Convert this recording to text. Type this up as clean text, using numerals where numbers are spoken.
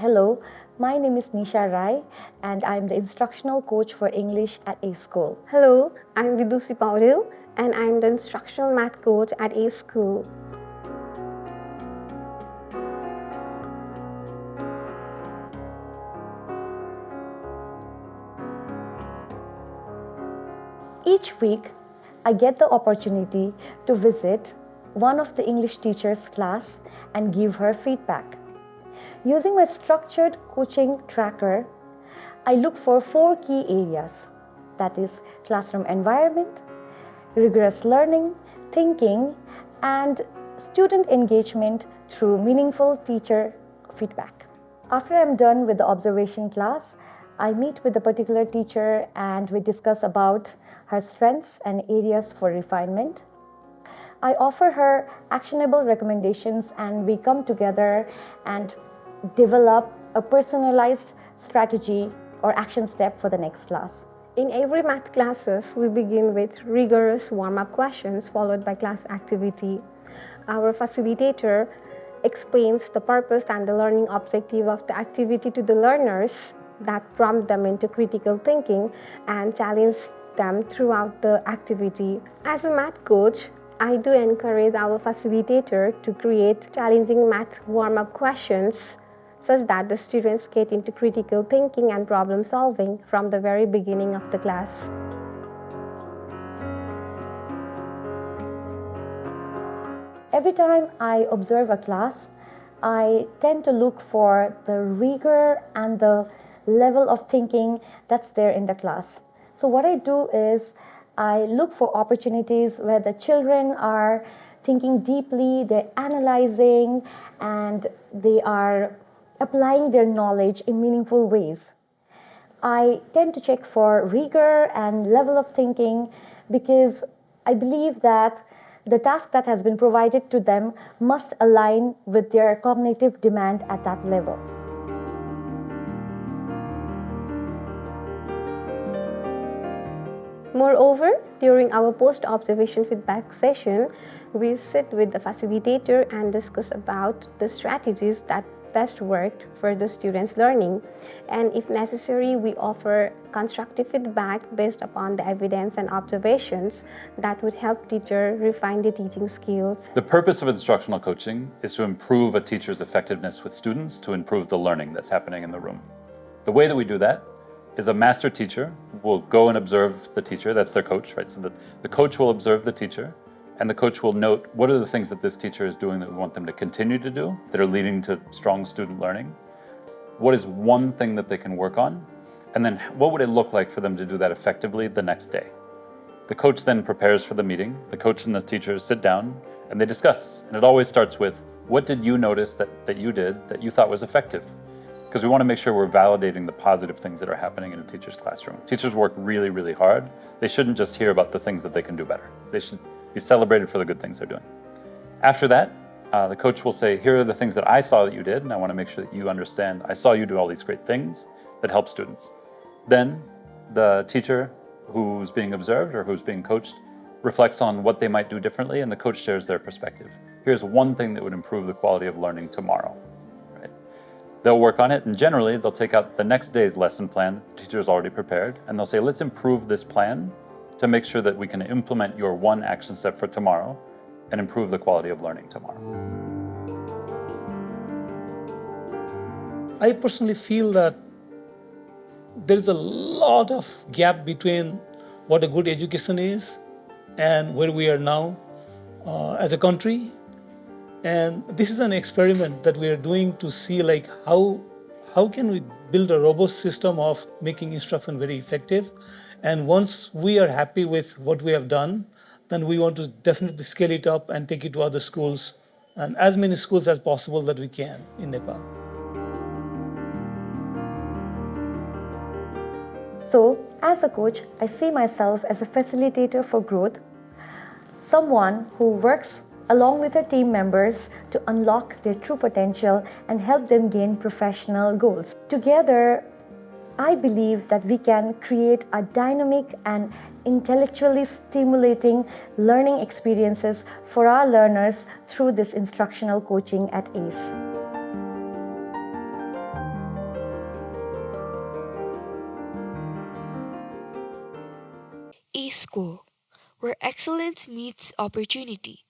Hello, my name is Nisha Rai and I'm the instructional coach for English at A School. Hello, I'm Vidusi Paudil and I'm the instructional math coach at A School. Each week, I get the opportunity to visit one of the English teacher's class and give her feedback. Using my structured coaching tracker, I look for 4 key areas, that is classroom environment, rigorous learning, thinking, and student engagement through meaningful teacher feedback. After I'm done with the observation class, I meet with the particular teacher and we discuss about her strengths and areas for refinement. I offer her actionable recommendations and we come together and develop a personalized strategy or action step for the next class. In every math classes, we begin with rigorous warm-up questions followed by class activity. Our facilitator explains the purpose and the learning objective of the activity to the learners that prompt them into critical thinking and challenge them throughout the activity. As a math coach, I do encourage our facilitator to create challenging math warm-up questions such that the students get into critical thinking and problem solving from the very beginning of the class. Every time I observe a class, I tend to look for the rigor and the level of thinking that's there in the class. So what I do is I look for opportunities where the children are thinking deeply, they're analyzing, and they are applying their knowledge in meaningful ways. I tend to check for rigor and level of thinking because I believe that the task that has been provided to them must align with their cognitive demand at that level. Moreover, during our post-observation feedback session, we sit with the facilitator and discuss about the strategies that best worked for the students' learning. And if necessary, we offer constructive feedback based upon the evidence and observations that would help teacher refine the teaching skills. The purpose of instructional coaching is to improve a teacher's effectiveness with students to improve the learning that's happening in the room. The way that we do that is a master teacher will go and observe the teacher, that's their coach, right? So the coach will observe the teacher and the coach will note what are the things that this teacher is doing that we want them to continue to do that are leading to strong student learning. What is one thing that they can work on? And then what would it look like for them to do that effectively the next day? The coach then prepares for the meeting. The coach and the teacher sit down and they discuss. And it always starts with, what did you notice that you did that you thought was effective? Because we want to make sure we're validating the positive things that are happening in a teacher's classroom. Teachers work really, really hard. They shouldn't just hear about the things that they can do better. They should be celebrated for the good things they're doing. After that, the coach will say, here are the things that I saw that you did, and I want to make sure that you understand, I saw you do all these great things that help students. Then the teacher who's being observed or who's being coached reflects on what they might do differently, and the coach shares their perspective. Here's one thing that would improve the quality of learning tomorrow. Right? They'll work on it, and generally they'll take out the next day's lesson plan the teacher's already prepared, and they'll say, let's improve this plan to make sure that we can implement your one action step for tomorrow and improve the quality of learning tomorrow. I personally feel that there's a lot of gap between what a good education is and where we are now as a country. And this is an experiment that we are doing to see how can we build a robust system of making instruction very effective. And once we are happy with what we have done, then we want to definitely scale it up and take it to other schools and as many schools as possible that we can in Nepal. So, as a coach, I see myself as a facilitator for growth, someone who works along with her team members to unlock their true potential and help them gain professional goals. Together, I believe that we can create a dynamic and intellectually stimulating learning experiences for our learners through this instructional coaching at ACE. a school where excellence meets opportunity.